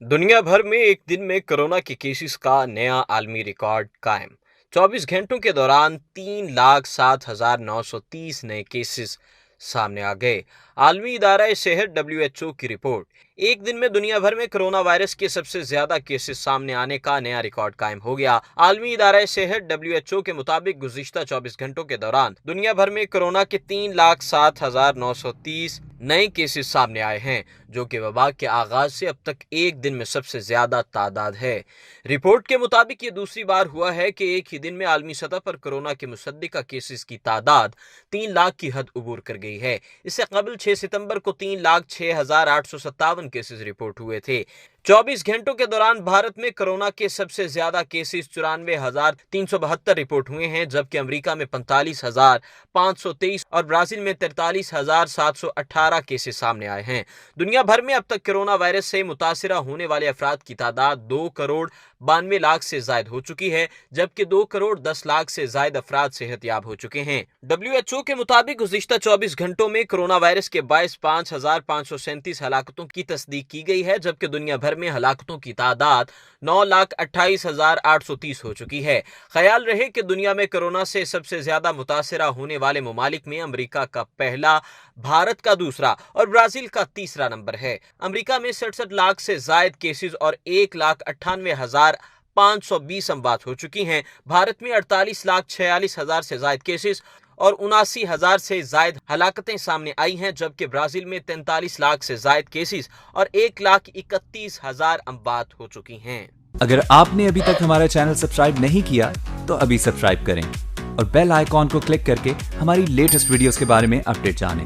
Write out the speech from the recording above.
दुनिया भर में एक दिन में कोरोना के केसेस का नया आलमी रिकॉर्ड कायम। 24 घंटों के दौरान 3,07,930 नए केसेस सामने आ गए। आलमी इदारा सेहत WHO की रिपोर्ट। एक दिन में दुनिया भर में कोरोना वायरस के सबसे ज्यादा केसेस सामने आने का नया रिकॉर्ड कायम हो गया। आलमी इदारा सेहत WHO के मुताबिक गुज़िश्ता 24 घंटों के दौरान दुनिया भर में कोरोना के 3,07,930 नए केसेस सामने आए हैं, जो कि वबा के आगाज से अब तक एक दिन में सबसे ज्यादा तादाद है। रिपोर्ट के मुताबिक ये दूसरी बार हुआ है कि एक ही दिन में आलमी सतह पर कोरोना के मुसद्दिका केसेस की तादाद 3 लाख की हद उबूर कर गई है। इससे कबल 6 सितंबर को 3,06,857 केसेस रिपोर्ट हुए थे। 24 घंटों के दौरान भारत में कोरोना के सबसे ज्यादा केसेस 94,372 रिपोर्ट हुए हैं, जबकि अमेरिका में 45,523 और ब्राजील में 43,718 केसेस सामने आए हैं। दुनिया भर में अब तक कोरोना वायरस से मुतासिरा होने वाले अफराद की तादाद 2,92,00,000 से जायद हो चुकी है, जबकि 2,10,00,000 से जायद अफराद सेहतयाब हो चुके हैं। WHO के मुताबिक गुज़िश्ता 24 घंटों में कोरोना वायरस के 5,537 हलाकतों की तस्दीक की गई है, जबकि दुनिया भर में हलाकतों की तादाद 9,28,830 हो चुकी है। ख्याल रहे कि दुनिया में कोरोना से सबसे ज्यादा मुतासिरा होने वाले ममालिक में अमेरिका का पहला, भारत का दूसरा और ब्राजील का तीसरा नंबर है। अमेरिका में 67 लाख से जायद केसेस और 1,98,520 अमवात हो चुकी हैं। भारत में 48,46,000 से जायद केसेस और 79,000 से जायद हलाकतें सामने आई हैं, जबकि ब्राजील में 43 लाख से जायद केसेस और 1,31,000 अमवात हो चुकी हैं। अगर आपने अभी तक हमारा चैनल सब्सक्राइब नहीं किया तो अभी सब्सक्राइब करें और बेल आइकॉन को क्लिक करके हमारी लेटेस्ट वीडियोस के बारे में अपडेट जानें।